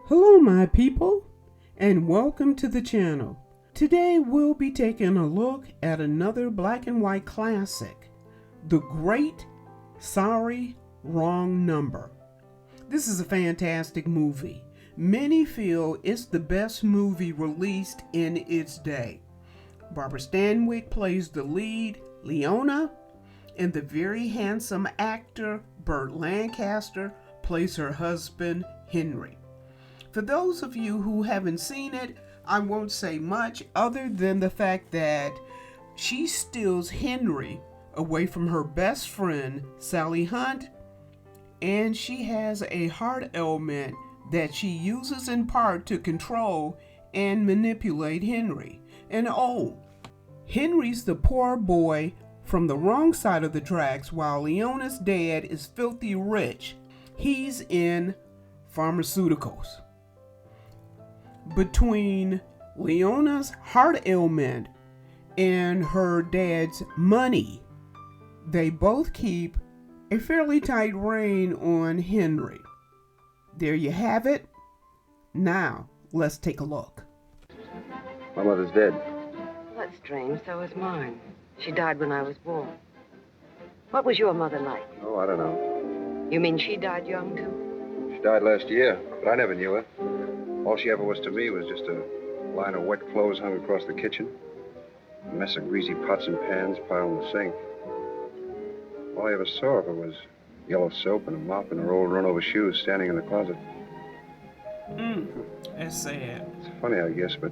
Hello my people, and welcome to the channel. Today we'll be taking a look at another black and white classic, The Great Sorry Wrong Number. This is a fantastic movie. Many feel it's the best movie released in its day. Barbara Stanwyck plays the lead, Leona, and the very handsome actor Burt Lancaster plays her husband, Henry. For those of you who haven't seen it, I won't say much other than the fact that she steals Henry away from her best friend, Sally Hunt, and she has a heart ailment that she uses in part to control and manipulate Henry. And Henry's the poor boy from the wrong side of the tracks, while Leona's dad is filthy rich. He's in pharmaceuticals. Between Leona's heart ailment and her dad's money, they both keep a fairly tight rein on Henry. There you have it. Now, let's take a look. My mother's dead. That's strange, so is mine. She died when I was born. What was your mother like? Oh, I don't know. You mean she died young, too? She died last year, but I never knew her. All she ever was to me was just a line of wet clothes hung across the kitchen, a mess of greasy pots and pans piled in the sink. All I ever saw of her was yellow soap and a mop and her old run-over shoes standing in the closet. That's sad. It's funny, I guess, but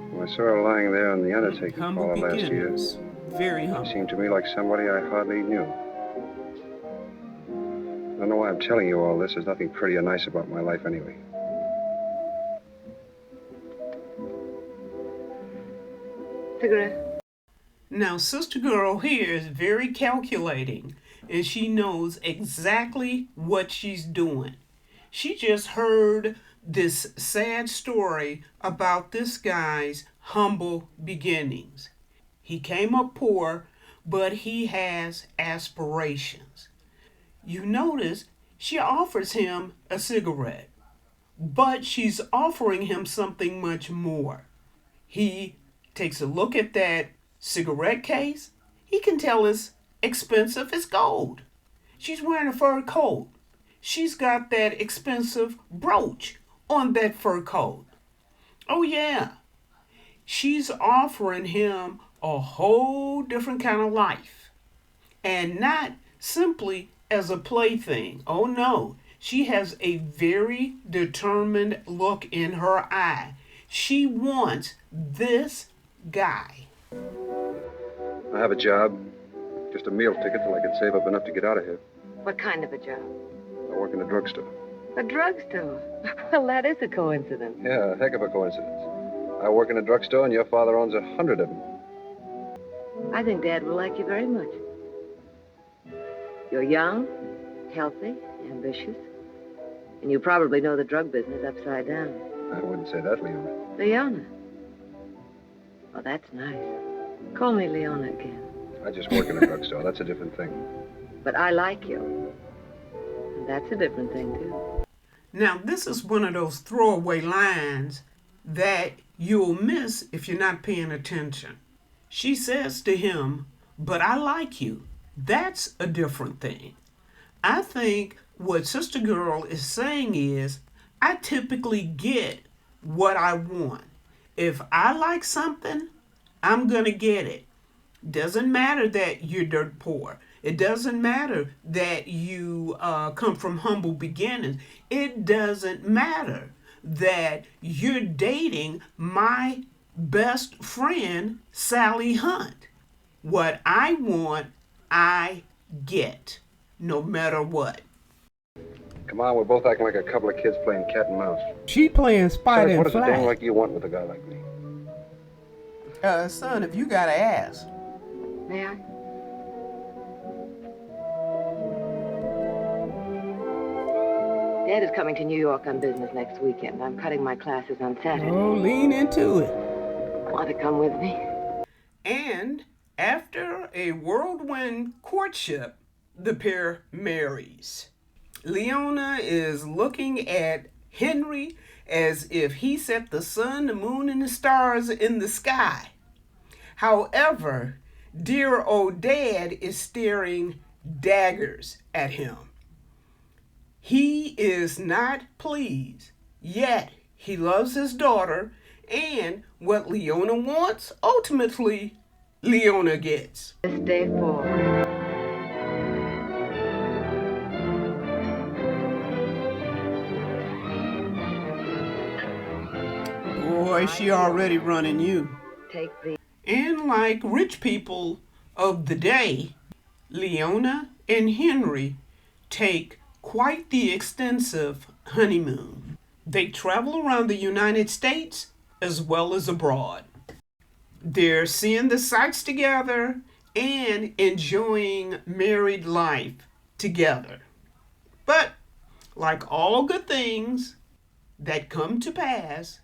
when I saw her lying there on the undertaking Humble parlor last year, beginnings. Very she humble. seemed to me like somebody I hardly knew. I don't know why I'm telling you all this. There's nothing pretty or nice about my life anyway. Cigarette? Now, Sister Girl here is very calculating, and she knows exactly what she's doing. She just heard this sad story about this guy's humble beginnings. He came up poor, but he has aspirations. You notice she offers him a cigarette, but she's offering him something much more. He takes a look at that cigarette case. He can tell it's expensive as gold. She's wearing a fur coat. She's got that expensive brooch on that fur coat. Oh yeah, she's offering him a whole different kind of life, and not simply as a plaything. Oh no, she has a very determined look in her eye. She wants this guy. I have a job, just a meal ticket till I can save up enough to get out of here. What kind of a job? I work in a drugstore. A drugstore? Well, that is a coincidence. Yeah, a heck of a coincidence. I work in a drugstore and your father owns 100 of them. I think Dad will like you very much. You're young, healthy, ambitious, and you probably know the drug business upside down. I wouldn't say that, Leona. Leona? Oh, that's nice. Call me Leona again. I just work in a drugstore. That's a different thing. But I like you. And that's a different thing, too. Now, this is one of those throwaway lines that you'll miss if you're not paying attention. She says to him, "But I like you." That's a different thing. I think what Sister Girl is saying is, I typically get what I want. If I like something, I'm going to get it. Doesn't matter that you're dirt poor. It doesn't matter that you come from humble beginnings. It doesn't matter that you're dating my best friend, Sally Hunt. What I want, I get, no matter what. Come on, we're both acting like a couple of kids playing cat and mouse. She playing spider What and is a dang fly. like you want with a guy like me? Son, if you gotta ask. May I? Dad is coming to New York on business next weekend. I'm cutting my classes on Saturday. Oh, lean into it. Want to come with me? And after a whirlwind courtship, the pair marries. Leona is looking at Henry as if he set the sun, the moon, and the stars in the sky. However, dear old Dad is staring daggers at him. He is not pleased, yet he loves his daughter, and what Leona wants, ultimately, Leona gets. This day forward. Boy, she already running you. Take the... And like rich people of the day, Leona and Henry take quite the extensive honeymoon. They travel around the United States as well as abroad. They're seeing the sights together and enjoying married life together. But like all good things that come to pass,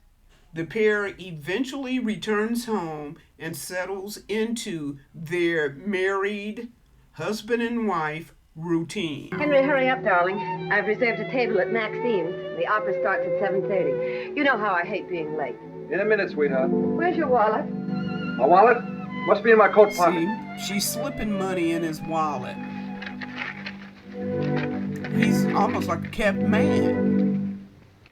the pair eventually returns home and settles into their married husband and wife routine. Henry, hurry up, darling. I've reserved a table at Maxine's. The opera starts at 7:30. You know how I hate being late. In a minute, sweetheart. Where's your wallet? My wallet? Must be in my coat pocket. See, she's slipping money in his wallet. He's almost like a kept man.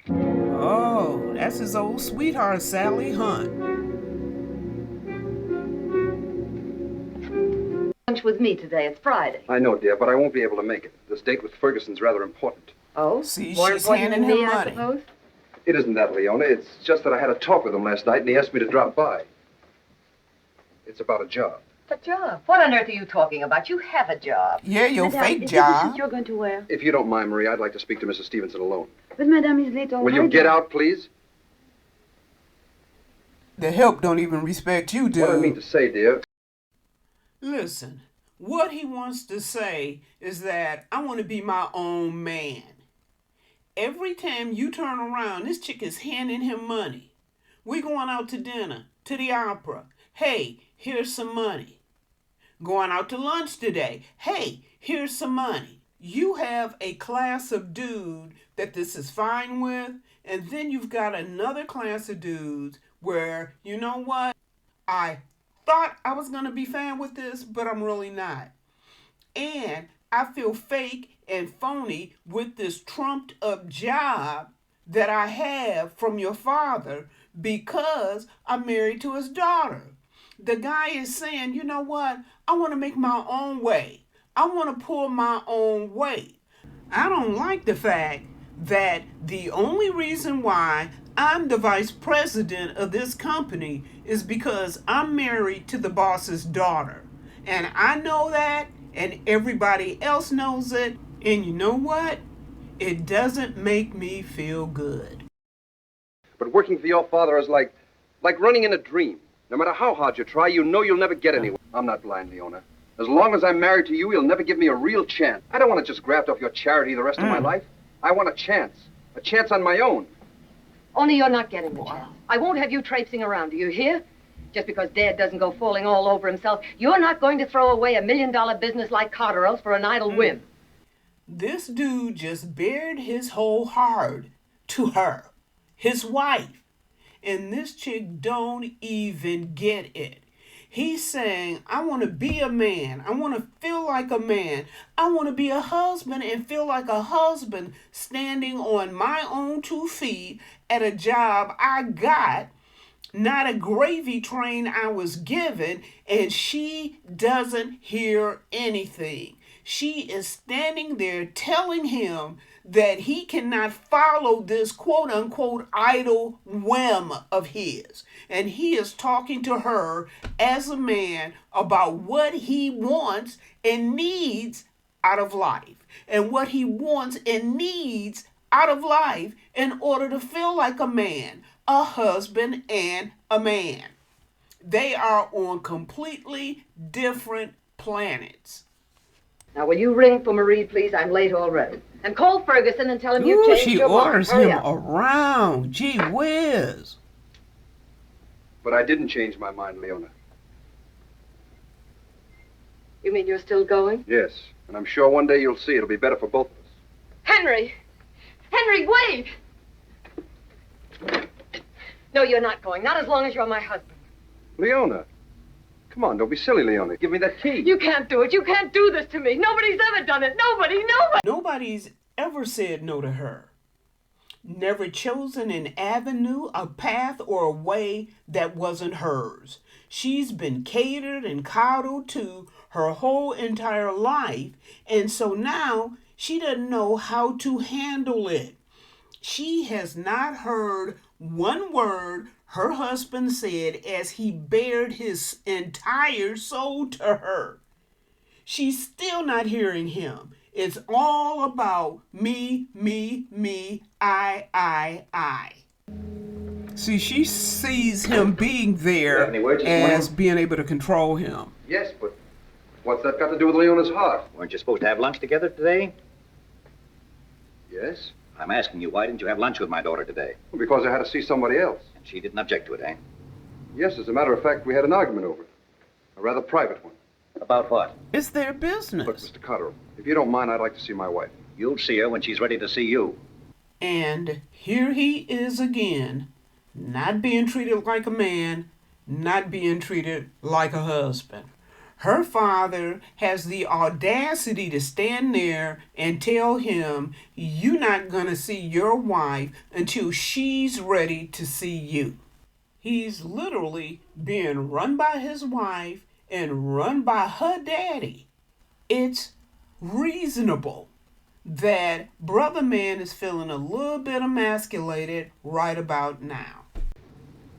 Oh, that's his old sweetheart, Sally Hunt. Lunch with me today. It's Friday. I know, dear, but I won't be able to make it. This date with Ferguson's rather important. Oh? See, More she's important handing than him me, I money. suppose? It isn't that, Leona. It's just that I had a talk with him last night, and he asked me to drop by. It's about a job. A job? What on earth are you talking about? You have a job. Yeah, your Madame, fake is job. this what you're going to wear? If you don't mind, Marie, I'd like to speak to Mrs. Stevenson alone. But Madame is late already. Will you get out, please? The help don't even respect you, dude. What I mean to say, dear... Listen, what he wants to say is that I want to be my own man. Every time you turn around, this chick is handing him money. We going out to dinner, to the opera. Hey, here's some money. Going out to lunch today. Hey, here's some money. You have a class of dude that this is fine with, and then you've got another class of dudes where, you know what? I thought I was going to be fine with this, but I'm really not. And I feel fake and phony with this trumped up job that I have from your father because I'm married to his daughter. The guy is saying, you know what? I want to make my own way. I want to pull my own weight. I don't like the fact that the only reason why I'm the vice president of this company is because I'm married to the boss's daughter. And I know that, and everybody else knows it. And you know what? It doesn't make me feel good. But working for your father is like running in a dream. No matter how hard you try, you know you'll never get anywhere. I'm not blind, Leona. As long as I'm married to you, you'll never give me a real chance. I don't want to just graft off your charity the rest of my life. I want a chance on my own. Only you're not getting the chance. I won't have you traipsing around. Do you hear? Just because Dad doesn't go falling all over himself, you're not going to throw away $1 million business like Cotterell's for an idle whim. This dude just bared his whole heart to her, his wife. And this chick don't even get it. He's saying, I want to be a man. I want to feel like a man. I want to be a husband and feel like a husband standing on my own 2 feet at a job I got, not a gravy train I was given, and she doesn't hear anything. She is standing there telling him that he cannot follow this quote-unquote idle whim of his. And he is talking to her as a man about what he wants and needs out of life. And what he wants and needs out of life in order to feel like a man, a husband, and a man. They are on completely different planets. Now, will you ring for Marie, please? I'm late already. And call Ferguson and tell him you changed She your mind. orders Hurry him up. around. Gee whiz. But I didn't change my mind, Leona. You mean you're still going? Yes, and I'm sure one day you'll see it'll be better for both of us. Henry! Henry, wait! No, you're not going. Not as long as you're my husband. Leona. Come on, don't be silly, Leona. Give me that key. You can't do it. You can't do this to me. Nobody's ever done it. Nobody. Nobody's ever said no to her. Never chosen an avenue, a path, or a way that wasn't hers. She's been catered and coddled to her whole entire life, and so now she doesn't know how to handle it. She has not heard one word her husband said as he bared his entire soul to her. She's still not hearing him. It's all about me, I. See, she sees him being there as being able to control him. Yes, but what's that got to do with Leona's heart? Weren't you supposed to have lunch together today? Yes? I'm asking you, why didn't you have lunch with my daughter today? Well, because I had to see somebody else. And she didn't object to it, eh? Yes, as a matter of fact, we had an argument over it. A rather private one. About what? It's their business. Look, Mr. Cotterill, if you don't mind, I'd like to see my wife. You'll see her when she's ready to see you. And here he is again, not being treated like a man, not being treated like a husband. Her father has the audacity to stand there and tell him, you're not going to see your wife until she's ready to see you. He's literally being run by his wife and run by her daddy. It's reasonable that brother man is feeling a little bit emasculated right about now.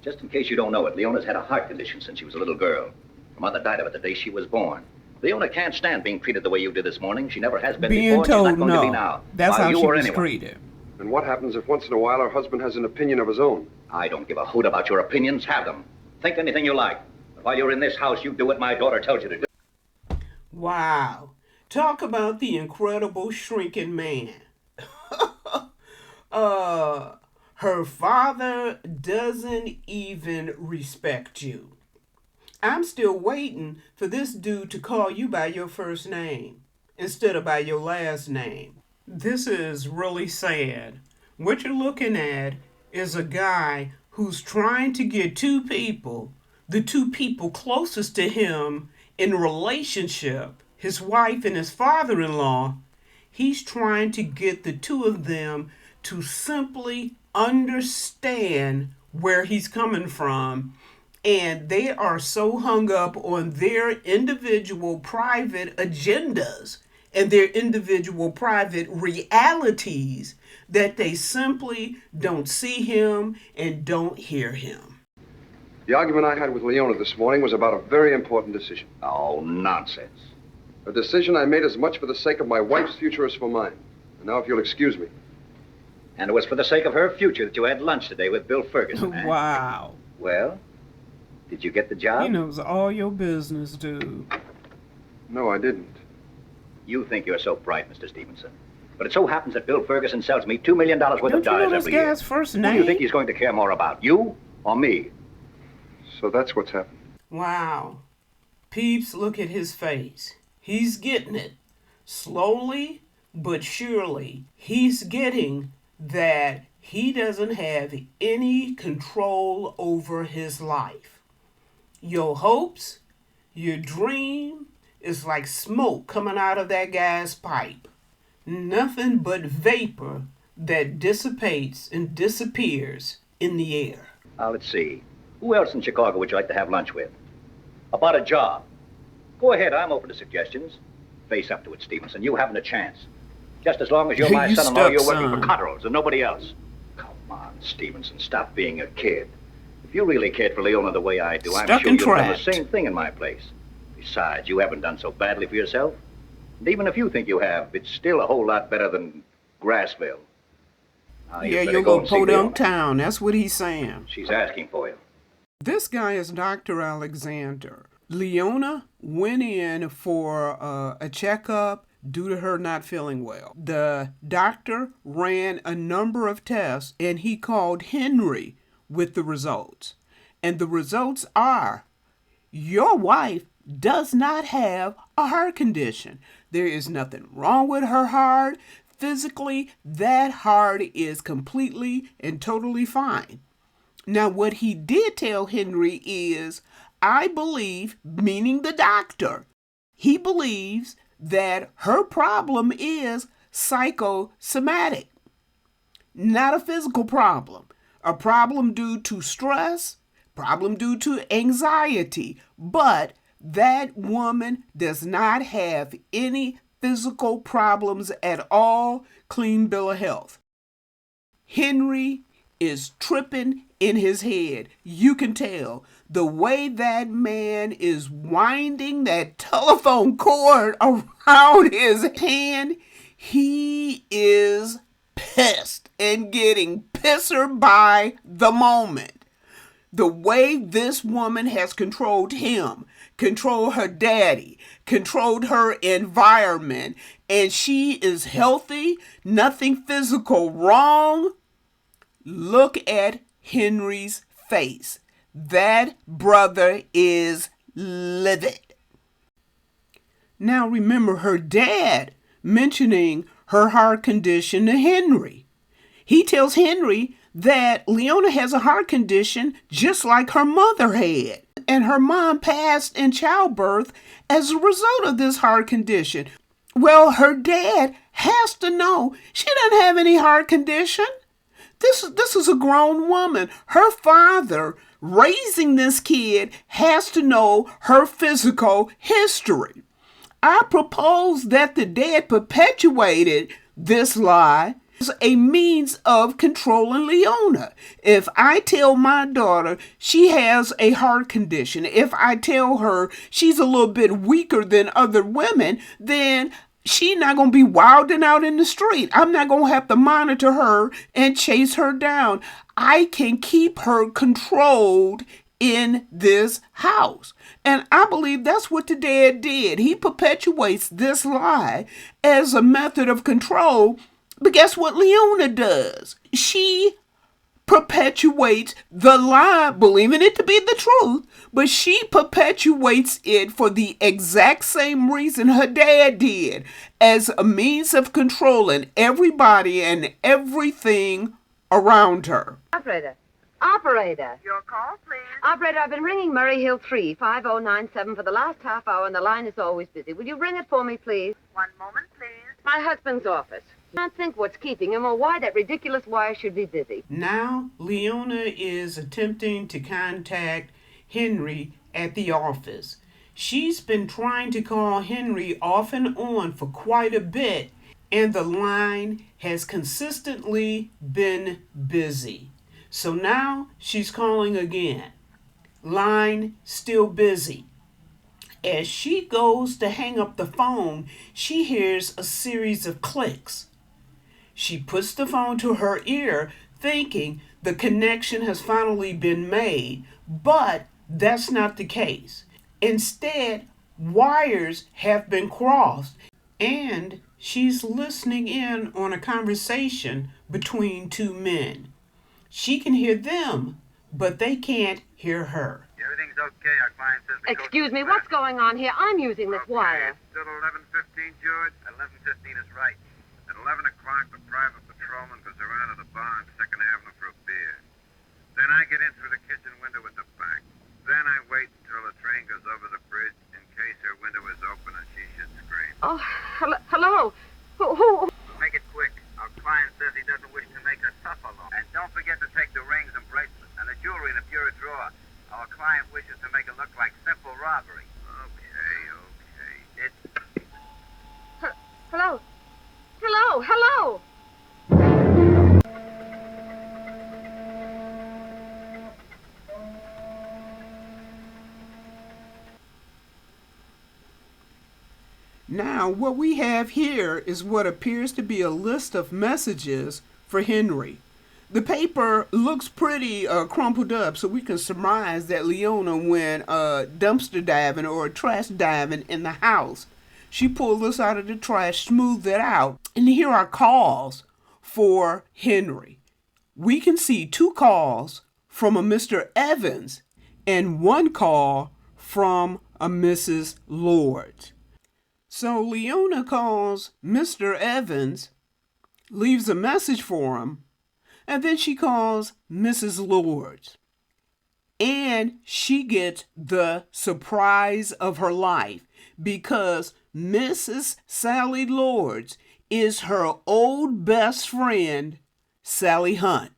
Just in case you don't know it, Leona's had a heart condition since she was a little girl. Her mother died of it the day she was born. Leona can't stand being treated the way you did this morning. She never has been before. Told she's not going no. to be now. That's how she was anyone. treated. And what happens if once in a while her husband has an opinion of his own? I don't give a hoot about your opinions. Have them. Think anything you like. But while you're in this house, you do what my daughter tells you to do. Wow. Talk about the incredible shrinking man. Her father doesn't even respect you. I'm still waiting for this dude to call you by your first name instead of by your last name. This is really sad. What you're looking at is a guy who's trying to get two people, the two people closest to him in relationship, his wife and his father-in-law. He's trying to get the two of them to simply understand where he's coming from. And they are so hung up on their individual private agendas and their individual private realities that they simply don't see him and don't hear him. The argument I had with Leona this morning was about a very important decision. Oh, nonsense. A decision I made as much for the sake of my wife's future as for mine. And now if you'll excuse me. And it was for the sake of her future that you had lunch today with Bill Ferguson, eh? Wow. Well, did you get the job? He knows all your business, dude. No, I didn't. You think you're so bright, Mr. Stevenson. But it so happens that Bill Ferguson sells me $2 million worth of dies every year. Guy's first name? Who do you think he's going to care more about, you or me? So that's what's happened. Wow. Peeps, look at his face. He's getting it. Slowly but surely, he's getting that he doesn't have any control over his life. Your hopes, your dream is like smoke coming out of that gas pipe. Nothing but vapor that dissipates and disappears in the air. Now, let's see. Who else in Chicago would you like to have lunch with? About a job. Go ahead, I'm open to suggestions. Face up to it, Stevenson. You haven't a chance. Just as long as you're my son-in-law, you're working for Cotterell's and nobody else. Come on, Stevenson, stop being a kid. If you really cared for Leona the way I do, I'm sure you'd have done the same thing in my place. Besides, you haven't done so badly for yourself. And even if you think you have, it's still a whole lot better than Grassville. Now, you'll go Podunk Town. That's what he's saying. She's asking for you. This guy is Dr. Alexander. Leona went in for a checkup due to her not feeling well. The doctor ran a number of tests and he called Henry with the results. And the results are, your wife does not have a heart condition. There is nothing wrong with her heart. Physically, that heart is completely and totally fine. Now, what he did tell Henry is, I believe, meaning the doctor, he believes that her problem is psychosomatic, not a physical problem. A problem due to stress, problem due to anxiety, but that woman does not have any physical problems at all. Clean bill of health. Henry is tripping in his head. You can tell the way that man is winding that telephone cord around his hand. He is pissed and getting pisser by the moment. The way this woman has controlled him, controlled her daddy, controlled her environment, and she is healthy, nothing physical wrong. Look at Henry's face. That brother is livid. Now remember her dad mentioning her heart condition to Henry. He tells Henry that Leona has a heart condition just like her mother had. And her mom passed in childbirth as a result of this heart condition. Well, her dad has to know she doesn't have any heart condition. This is a grown woman. Her father raising this kid has to know her physical history. I propose that the dad perpetuated this lie as a means of controlling Leona. If I tell my daughter she has a heart condition, if I tell her she's a little bit weaker than other women, then she's not going to be wilding out in the street. I'm not going to have to monitor her and chase her down. I can keep her controlled in this house. And I believe that's what the dad did. He perpetuates this lie as a method of control. But guess what Leona does? She perpetuates the lie, believing it to be the truth, but she perpetuates it for the exact same reason her dad did, as a means of controlling everybody and everything around her. Operator. Your call, please. Operator, I've been ringing Murray Hill 35097 for the last half hour, and the line is always busy. Will you ring it for me, please? One moment, please. My husband's office. I can't think what's keeping him or why that ridiculous wire should be busy. Now, Leona is attempting to contact Henry at the office. She's been trying to call Henry off and on for quite a bit, and the line has consistently been busy. So now she's calling again. Line still busy. As she goes to hang up the phone, she hears a series of clicks. She puts the phone to her ear, thinking the connection has finally been made, but that's not the case. Instead, wires have been crossed, and she's listening in on a conversation between two men. She can hear them, but they can't hear her. Everything's okay. Our client says the Excuse me, what's going on here? I'm using this wire. It's still 11:15, George. 11:15 is right. At 11 o'clock, the private patrolman goes around to the bar on 2nd Avenue for a beer. Then I get in through the kitchen window at the back. Then I wait until the train goes over the bridge in case her window is open and she should scream. Oh, hello? Who? Make it quick. Our client says he doesn't wish to make her suffer long. And don't forget to take the rings and bracelets and the jewelry in the bureau drawer. Our client wishes to make it look like simple robbery. Okay. Hello? Hello? Now, what we have here is what appears to be a list of messages for Henry. The paper looks pretty crumpled up, so we can surmise that Leona went dumpster diving or trash diving in the house. She pulled this out of the trash, smoothed it out, and here are calls for Henry. We can see 2 calls from a Mr. Evans and 1 call from a Mrs. Lord. So Leona calls Mr. Evans, leaves a message for him, And then she calls Mrs. Lords. And she gets the surprise of her life because Mrs. Sally Lords is her old best friend, Sally Hunt.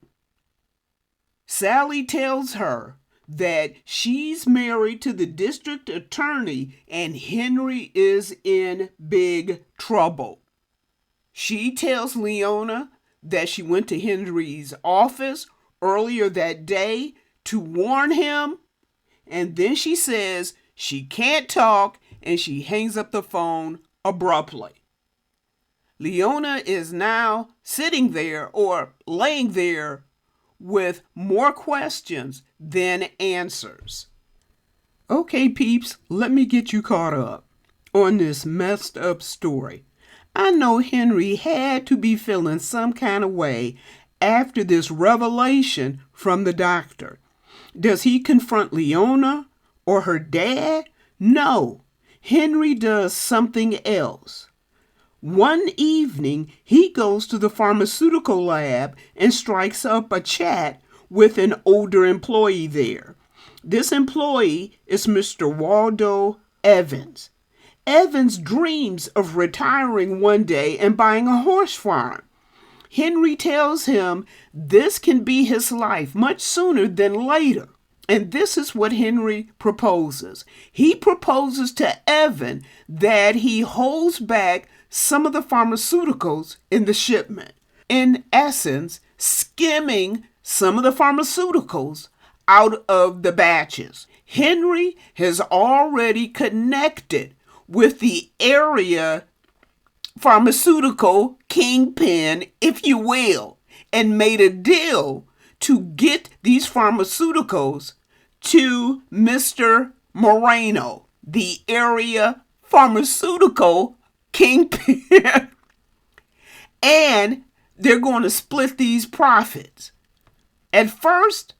Sally tells her that she's married to the district attorney and Henry is in big trouble. She tells Leona that she went to Henry's office earlier that day to warn him, and then she says she can't talk and she hangs up the phone abruptly. Leona is now sitting there or laying there with more questions than answers. Okay, peeps, let me get you caught up on this messed up story. I know Henry had to be feeling some kind of way after this revelation from the doctor. Does he confront Leona or her dad? No, Henry does something else. One evening, he goes to the pharmaceutical lab and strikes up a chat with an older employee there. This employee is Mr. Waldo Evans. Evans dreams of retiring one day and buying a horse farm. Henry tells him this can be his life much sooner than later. And this is what Henry proposes. He proposes to Evan that he holds back some of the pharmaceuticals in the shipment. In essence, skimming some of the pharmaceuticals out of the batches. Henry has already connected with the area pharmaceutical kingpin, if you will, and made a deal to get these pharmaceuticals to Mr. Moreno, the area pharmaceutical kingpin. And they're going to split these profits. At first,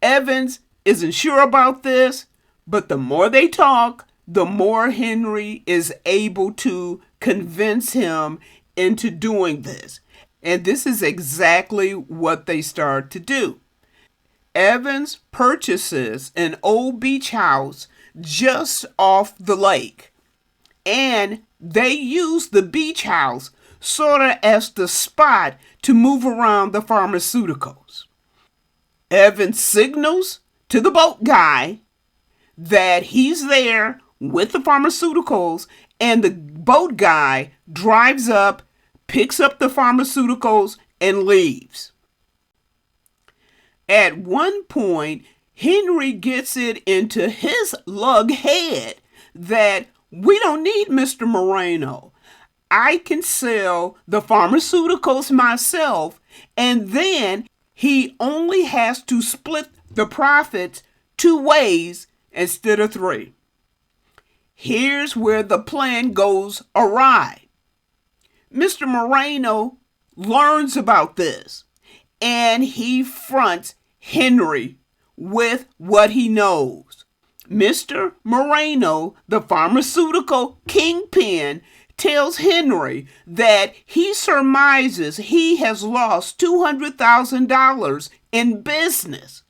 Evans isn't sure about this, but the more they talk, the more Henry is able to convince him into doing this. And this is exactly what they start to do. Evans purchases an old beach house just off the lake. And they use the beach house sort of as the spot to move around the pharmaceuticals. Evans signals to the boat guy that he's there with the pharmaceuticals, and the boat guy drives up, picks up the pharmaceuticals, and leaves. At one point, Henry gets it into his lug head that we don't need Mr. Moreno. I can sell the pharmaceuticals myself, and then he only has to split the profits 2 ways instead of 3. Here's where the plan goes awry. Mr. Moreno learns about this, and he fronts Henry with what he knows. Mr. Moreno, the pharmaceutical kingpin, tells Henry that he surmises he has lost $200,000 in business.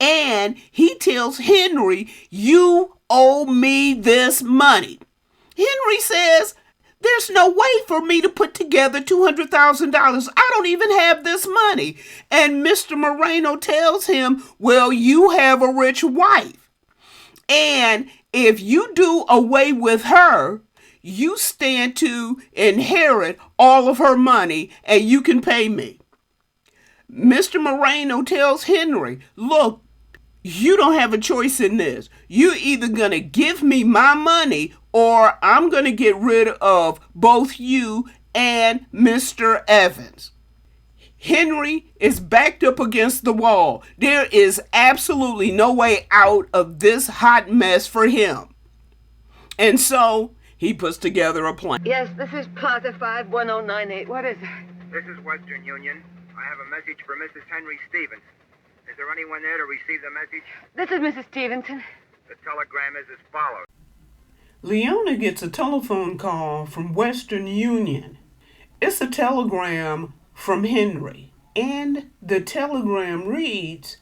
And he tells Henry, "You owe me this money." Henry says, "There's no way for me to put together $200,000. I don't even have this money." And Mr. Moreno tells him, "Well, you have a rich wife. And if you do away with her, you stand to inherit all of her money and you can pay me." Mr. Moreno tells Henry, "Look, you don't have a choice in this. You're either going to give me my money or I'm going to get rid of both you and Mr. Evans." Henry is backed up against the wall. There is absolutely no way out of this hot mess for him. And so he puts together a plan. Yes, this is Plaza 51098. What is it? This is Western Union. I have a message for Mrs. Henry Stevens. Is there anyone there to receive the message? This is Mrs. Stevenson. The telegram is as follows. Leona gets a telephone call from Western Union. It's a telegram from Henry. And the telegram reads,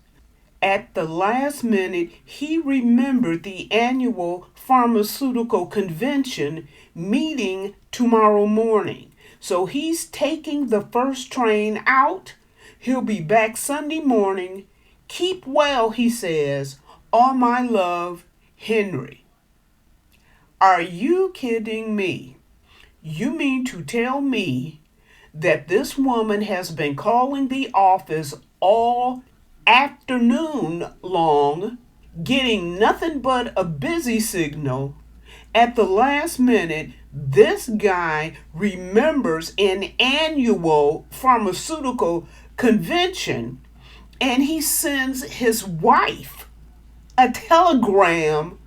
at the last minute, he remembered the annual pharmaceutical convention meeting tomorrow morning. So he's taking the first train out. He'll be back Sunday morning. Keep well, he says. All my love, Henry. Are you kidding me? You mean to tell me that this woman has been calling the office all afternoon long, getting nothing but a busy signal? At the last minute, this guy remembers an annual pharmaceutical convention, and he sends his wife a telegram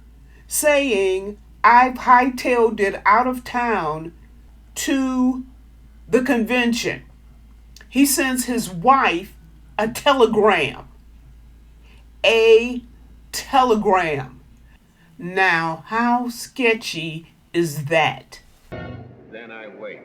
saying, I've hightailed it out of town to the convention. He sends his wife a telegram. A telegram. Now, how sketchy is that? Then I wait.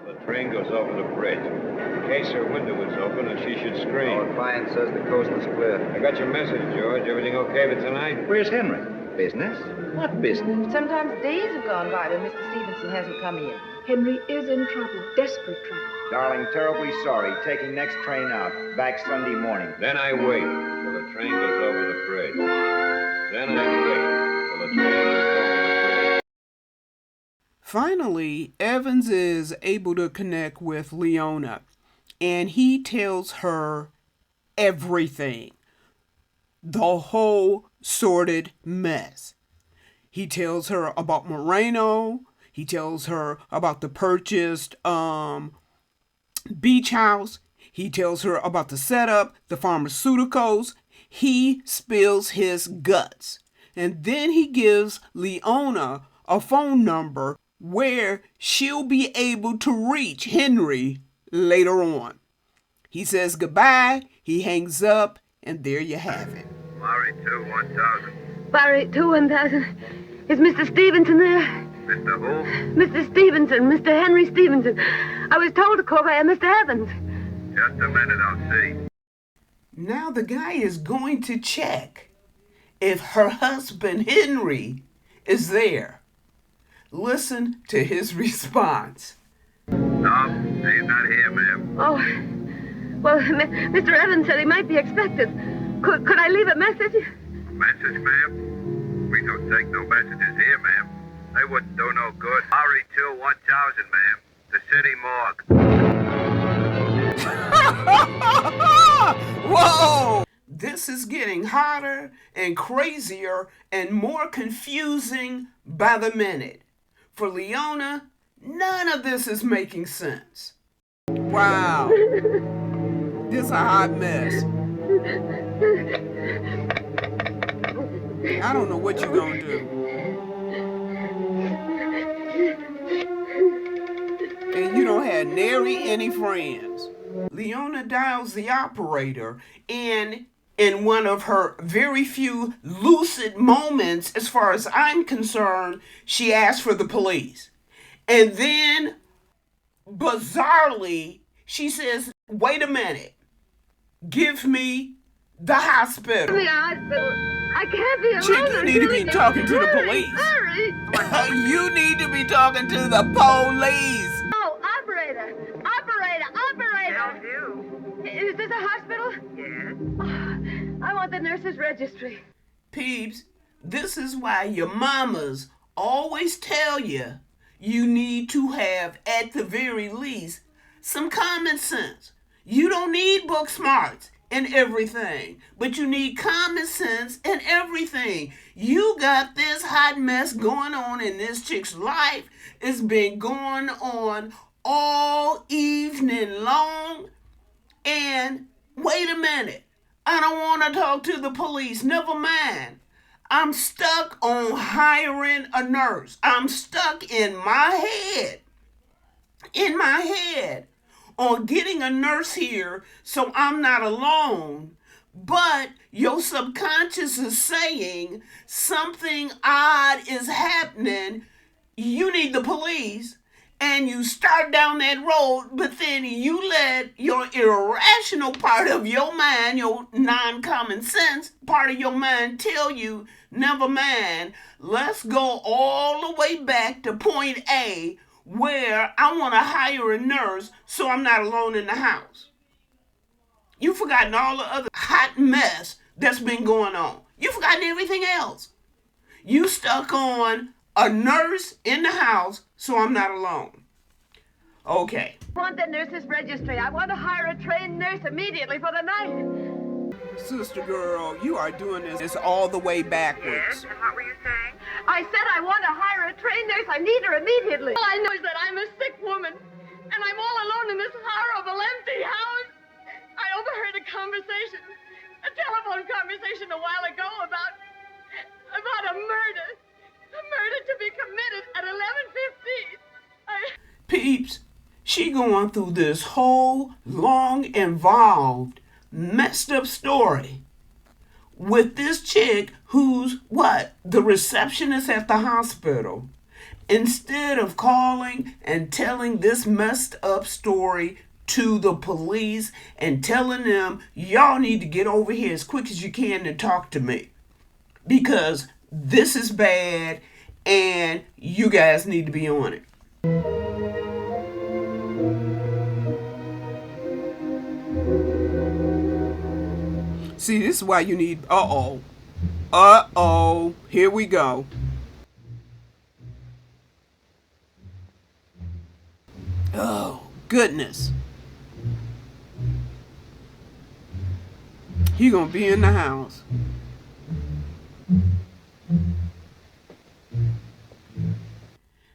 The train goes over the bridge. In case her window is open and she should scream. Our client says the coast is clear. I got your message, George. Everything okay for tonight? Where's Henry? Business? What business? Sometimes days have gone by when Mr. Stevenson hasn't come in. Henry is in trouble, desperate trouble. Darling, terribly sorry. Taking next train out. Back Sunday morning. Then I wait till the train goes over the bridge. Then I wait till the train goes over the bridge. Finally, Evans is able to connect with Leona, and he tells her everything. The whole sordid mess. He tells her about Moreno. He tells her about the purchased beach house. He tells her about the setup, the pharmaceuticals. He spills his guts. And then he gives Leona a phone number where she'll be able to reach Henry later on. He says goodbye, he hangs up, and there you have it. Larry 2-1000. Barry 2-1000. Is Mr. Stevenson there? Mr. Who? Mr. Stevenson, Mr. Henry Stevenson. I was told to call by Mr. Evans. Just a minute, I'll see. Now the guy is going to check if her husband Henry is there. Listen to his response. No, he's not here, ma'am. Oh, well, Mr. Evans said he might be expected. Could I leave a message? Message, ma'am? We don't take no messages here, ma'am. They wouldn't do no good. Larry 2-1000, ma'am. The city morgue. Whoa! This is getting hotter and crazier and more confusing by the minute. For Leona, none of this is making sense. Wow. This is a hot mess. I don't know what you're gonna do. And you don't have nary any friends. Leona dials the operator, and in one of her very few lucid moments, as far as I'm concerned, she asks for the police. And then, bizarrely, she says, wait a minute. Give me the hospital. The hospital. I can't be alone. Chick, you need to be talking to the police. Hurry. You need to be talking to the police. Oh, operator. How's you? Is this a hospital? Yes. Oh, I want the nurse's registry. Peeps, this is why your mamas always tell you you need to have, at the very least, some common sense. You don't need book smarts in everything, but you need common sense in everything. You got this hot mess going on in this chick's life. It's been going on all evening long. And wait a minute. I don't want to talk to the police. Never mind. I'm stuck on hiring a nurse. I'm stuck in my head on getting a nurse here so I'm not alone. But your subconscious is saying something odd is happening. You need the police. and you start down that road, but then you let your irrational part of your mind, your non-common sense part of your mind tell you, never mind, let's go all the way back to point A where I want to hire a nurse so I'm not alone in the house. You've forgotten all the other hot mess that's been going on. You've forgotten everything else. You stuck on a nurse in the house so I'm not alone. Okay. I want the nurse's registry. I want to hire a trained nurse immediately for the night. Sister girl, you are doing this all the way backwards. Yes, and what were you saying? I said I want to hire a trained nurse. I need her immediately. All I know is that I'm a sick woman, and I'm all alone in this horrible empty house. I overheard a telephone conversation a while ago about a murder. A murder to be committed at 11:15. Peeps, she going through this whole long, involved, messed up story with this chick who's the receptionist at the hospital. Instead of calling and telling this messed up story to the police and telling them, y'all need to get over here as quick as you can and talk to me, because this is bad and you guys need to be on it. See, this is why you need, here we go. Oh, goodness. He gonna be in the house.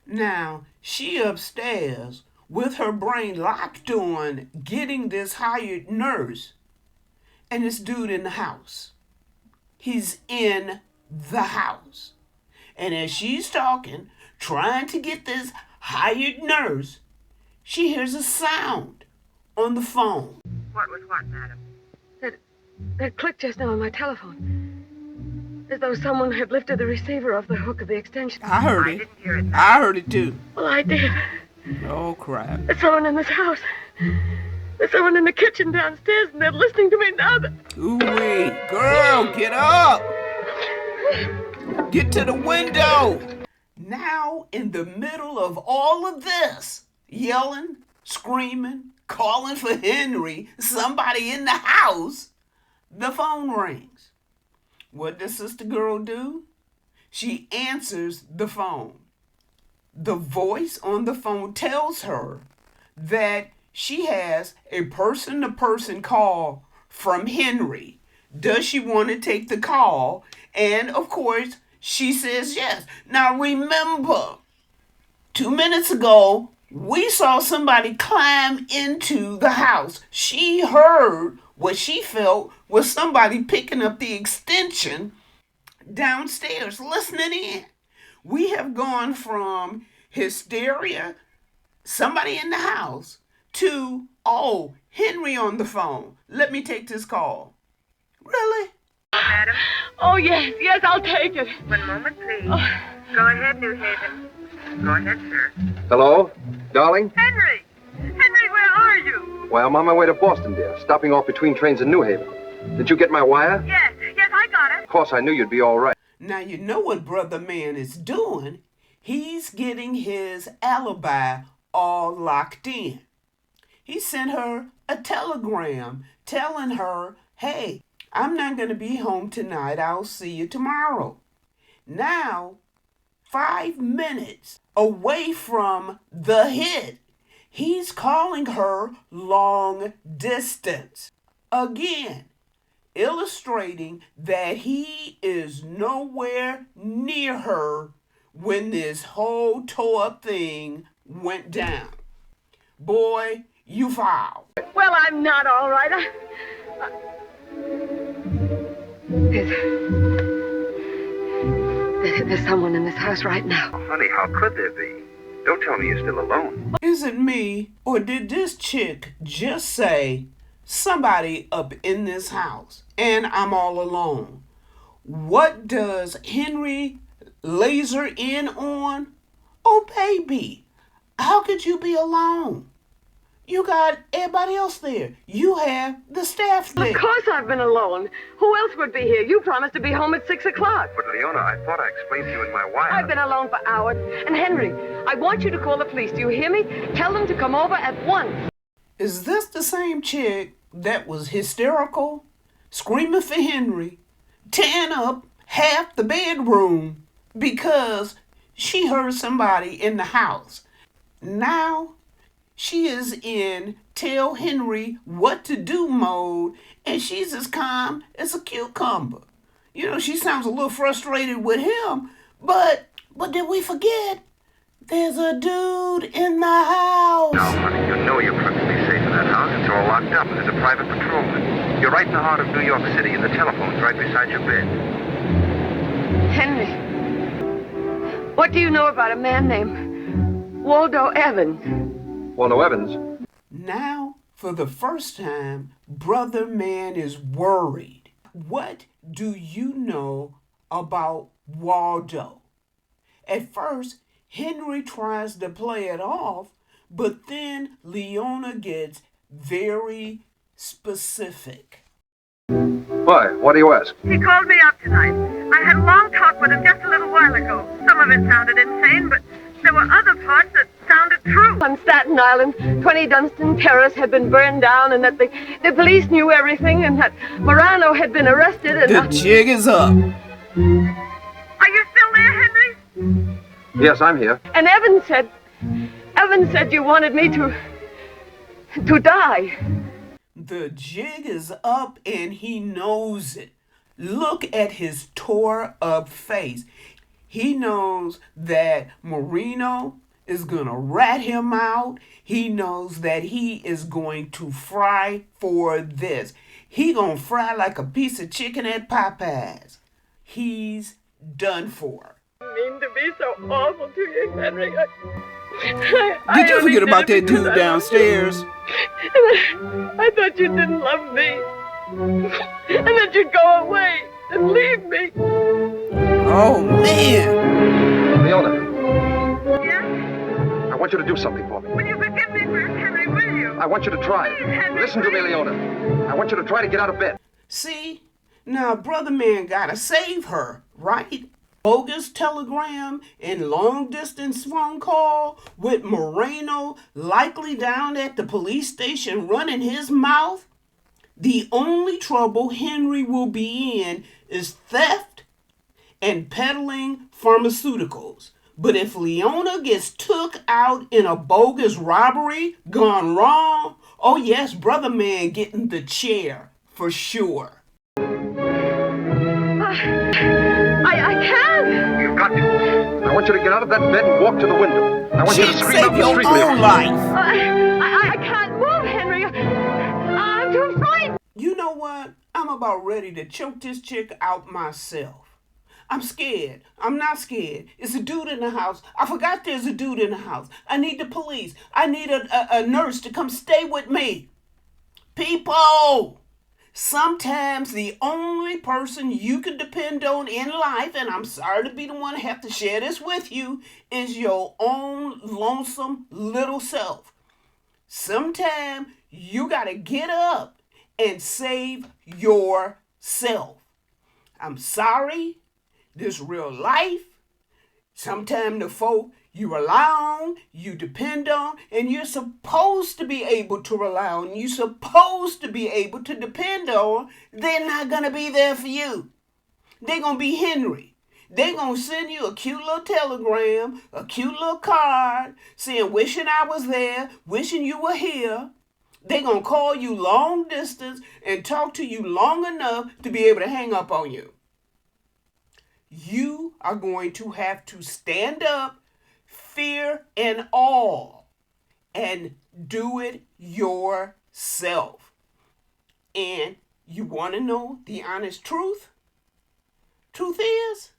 Now, she upstairs with her brain locked on getting this hired nurse, and this dude in the house. He's in the house. And as she's talking, trying to get this hired nurse, she hears a sound on the phone. What was what, madam? That clicked just now on my telephone. As though someone had lifted the receiver off the hook of the extension. I heard it. I didn't hear it. I heard it too. Well, I did. Oh, crap. There's someone in this house. There's someone in the kitchen downstairs, and they're listening to me now. Ooh-wee. Girl, get up. Get to the window. Now, in the middle of all of this, yelling, screaming, calling for Henry, somebody in the house, the phone rings. What does sister girl do? She answers the phone. The voice on the phone tells her that she has a person-to-person call from Henry. Does she want to take the call? And, of course, she says yes. Now, remember, 2 minutes ago, we saw somebody climb into the house. She heard what she felt was somebody picking up the extension downstairs, listening in. We have gone from hysteria, somebody in the house, to, Henry on the phone. Let me take this call. Really? Madam? Oh, yes, I'll take it. One moment, please. Go ahead, New Haven. Go ahead, sir. Hello? Darling? Henry! Henry, where are you? Why, I'm on my way to Boston, dear. Stopping off between trains in New Haven. Did you get my wire? Yes, I got it. Of course, I knew you'd be all right. Now, you know what Brother Man is doing. He's getting his alibi all locked in. He sent her a telegram telling her, hey, I'm not going to be home tonight. I'll see you tomorrow. Now, 5 minutes away from the hit, he's calling her long distance. Again, illustrating that he is nowhere near her when this whole tore-up thing went down. Boy, you foul. Well, I'm not all right. There's someone in this house right now. Oh, honey, how could there be? Don't tell me you're still alone. Is it me, or did this chick just say, somebody up in this house, and I'm all alone? What does Henry laser in on? Oh, baby, How could you be alone? You got everybody else there. You have the staff there. Of course I've been alone. Who else would be here? You promised to be home at 6 o'clock. But, Leona, I thought I explained to you in my wire. I've been alone for hours. And Henry, I want you to call the police. Do you hear me? Tell them to come over at once. Is this the same chick that was hysterical, screaming for Henry, tearing up half the bedroom because she heard somebody in the house? Now she is in tell Henry what to do mode, and she's as calm as a cucumber. You know, she sounds a little frustrated with him, but did we forget? There's a dude in the house. No, honey, you know you're perfectly safe in that house. It's all locked up, and there's a private patrolman. You're right in the heart of New York City, and the telephone's right beside your bed. Henry, what do you know about a man named Waldo Evans? Waldo Evans? Now, for the first time, Brother Man is worried. What do you know about Waldo? At first, Henry tries to play it off, but then Leona gets very specific. Why? What do you ask? He called me up tonight. I had a long talk with him just a little while ago. Some of it sounded insane, but there were other parts that sounded true. On Staten Island, 20 Dunstan Terrace had been burned down, and that the police knew everything, and that Morano had been arrested, and... The jig is up. Are you still there, Henry? Yes, I'm here. And Evans said you wanted me to die. The jig is up and he knows it. Look at his tore up face. He knows that Marino is going to rat him out. He knows that he is going to fry for this. He going to fry like a piece of chicken at Popeyes. He's done for. Mean to be so awful to you, Henry. Did you forget about that dude downstairs? I thought you didn't love me. And that you'd go away and leave me. Oh, man. Leona, Yes? I want you to do something for me. Will you forgive me first, Henry, will you? I want you to try it. Please, Henry, Listen to me, please. Leona. I want you to try to get out of bed. See? Now, Brother Man gotta save her, right? Bogus telegram and long-distance phone call with Moreno likely down at the police station running his mouth. The only trouble Henry will be in is theft and peddling pharmaceuticals. But if Leona gets took out in a bogus robbery gone wrong, oh yes, Brother Man getting the chair for sure. I can't. You've got to. I want you to get out of that bed and walk to the window. I want you to She'd scream up save the your street, own Leona. life. I can't move, Henry. I'm too frightened. You know what? I'm about ready to choke this chick out myself. I'm scared. I'm not scared. It's a dude in the house. I forgot there's a dude in the house. I need the police. I need a nurse to come stay with me. People! Sometimes the only person you can depend on in life, and I'm sorry to be the one to have to share this with you, is your own lonesome little self. Sometimes you gotta get up and save yourself. I'm sorry, this real life. Sometimes the folk you rely on, you depend on, and you're supposed to be able to rely on, you're supposed to be able to depend on, they're not going to be there for you. They're going to be Henry. They're going to send you a cute little telegram, a cute little card, saying, wishing I was there, wishing you were here. They're going to call you long distance and talk to you long enough to be able to hang up on you. You are going to have to stand up, fear and all, and do it yourself. And you want to know the honest truth? Truth is,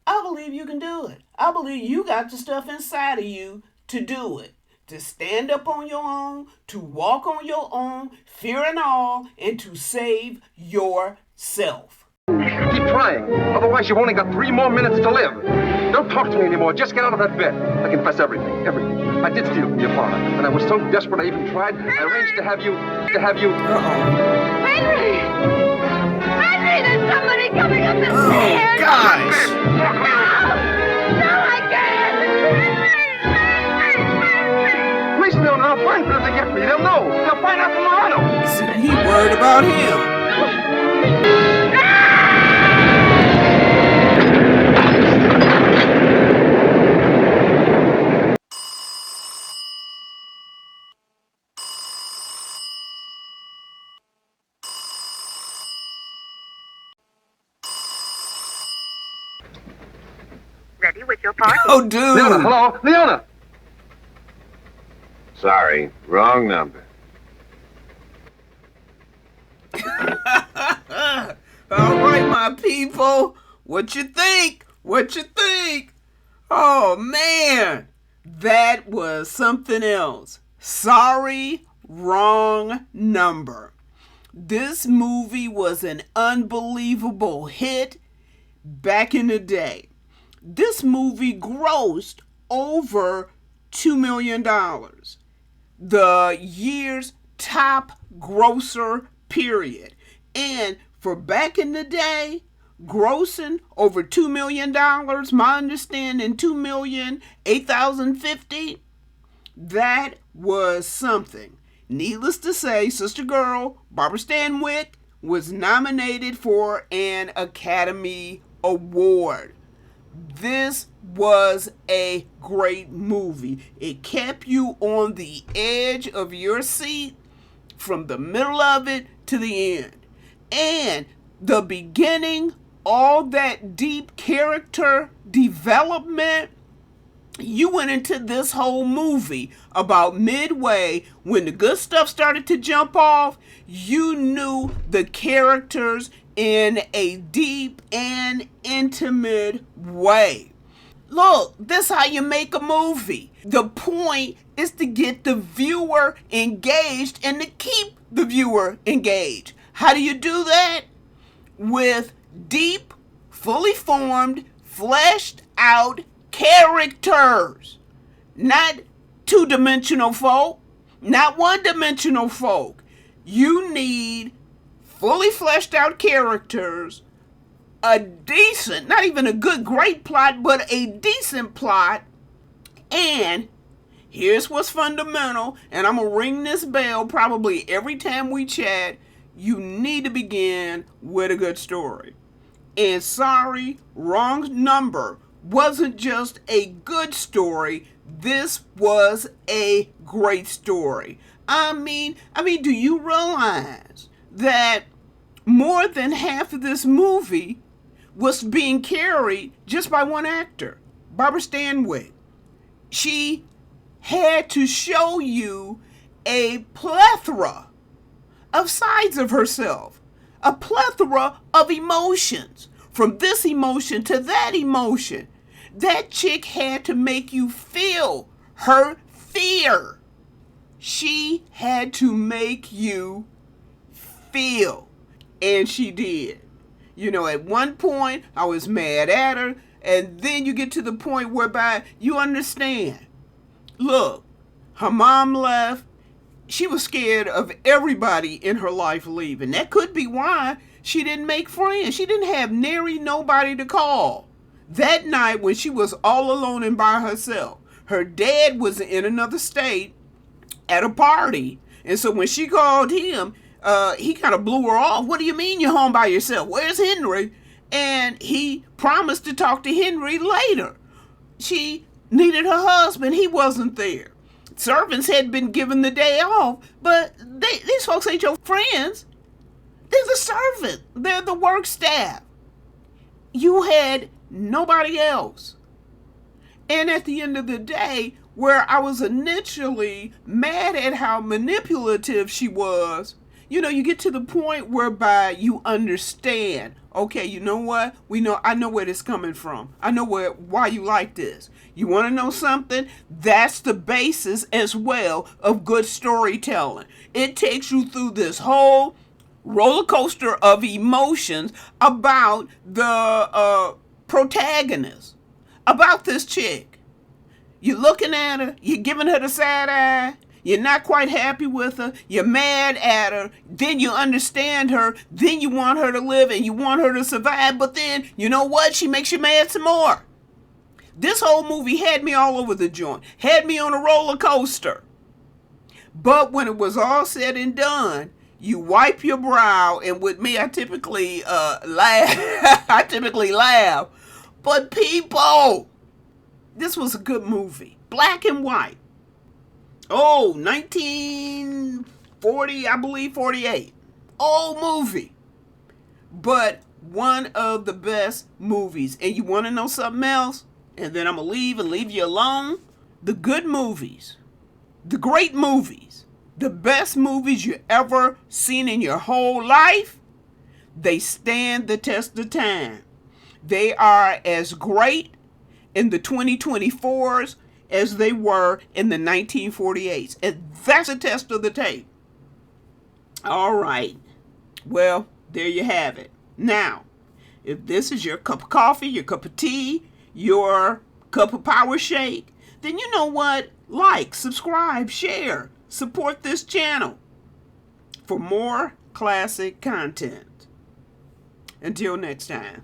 I believe you can do it. I believe you got the stuff inside of you to do it. To stand up on your own, to walk on your own, fear and all, and to save yourself. Keep trying. Otherwise, you've only got 3 more minutes to live. Don't talk to me anymore. Just get out of that bed. I confess everything. Everything. I did steal from your father, and I was so desperate I even tried. I arranged to have you. Henry! Henry, there's somebody coming up the stairs! Gosh! No, I can't! Henry! Police know now. Fine for them to get me. They'll know. They'll find out tomorrow. See, he worried about him. Ready with your party. Oh, dude. Leona, hello? Leona! Sorry, wrong number. All right, my people. What you think? What you think? Oh, man. That was something else. Sorry, wrong number. This movie was an unbelievable hit back in the day. This movie grossed over $2 million. The year's top grosser, period. And for back in the day, grossing over $2 million, my understanding, $2,008,050, that was something. Needless to say, Sister Girl, Barbara Stanwyck, was nominated for an Academy Award. This was a great movie. It kept you on the edge of your seat from the middle of it to the end. And the beginning, all that deep character development, you went into this whole movie about midway when the good stuff started to jump off. You knew the characters in a deep and intimate way. Look, this is how you make a movie. The point is to get the viewer engaged and to keep the viewer engaged. How do you do that? With deep, fully formed, fleshed out characters. Not two-dimensional folk, not one-dimensional folk. You need fully fleshed out characters, a decent, not even a good, great plot, but a decent plot. And here's what's fundamental, and I'm going to ring this bell probably every time we chat. You need to begin with a good story. And sorry, wrong number wasn't just a good story. This was a great story. I mean, do you realize that more than half of this movie was being carried just by one actor, Barbara Stanwyck? She had to show you a plethora of sides of herself, a plethora of emotions, from this emotion to that emotion. That chick had to make you feel her fear. She had to make you feel. And she did. You know, at one point, I was mad at her. And then you get to the point whereby you understand. Look, her mom left. She was scared of everybody in her life leaving. That could be why she didn't make friends. She didn't have nary nobody to call. That night when she was all alone and by herself, her dad was in another state at a party. And so when she called him, he kind of blew her off. What do you mean you're home by yourself? Where's Henry? And he promised to talk to Henry later. She needed her husband. He wasn't there. Servants had been given the day off, but these folks ain't your friends. They're the servant. They're the work staff. You had nobody else. And at the end of the day, where I was initially mad at how manipulative she was, you know, you get to the point whereby you understand, okay, you know what? I know where this is coming from. I know why you like this. You want to know something? That's the basis as well of good storytelling. It takes you through this whole roller coaster of emotions about the protagonist, about this chick. You're looking at her, you're giving her the side eye, you're not quite happy with her, you're mad at her, then you understand her, then you want her to live and you want her to survive, but then, you know what? She makes you mad some more. This whole movie had me all over the joint, had me on a roller coaster. But when it was all said and done, you wipe your brow, and with me, I typically laugh. I typically laugh. But people, this was a good movie. Black and white. Oh, 1940, I believe, 48. Old movie. But one of the best movies. And you want to know something else? And then I'm going to leave you alone. The good movies. The great movies, the best movies you ever seen in your whole life, they stand the test of time. They are as great in the 2024s as they were in the 1948s. And that's a test of the tape. All right. Well, there you have it. Now, if this is your cup of coffee, your cup of tea, your cup of power shake, then you know what? Like, subscribe, share, support this channel for more classic content. Until next time.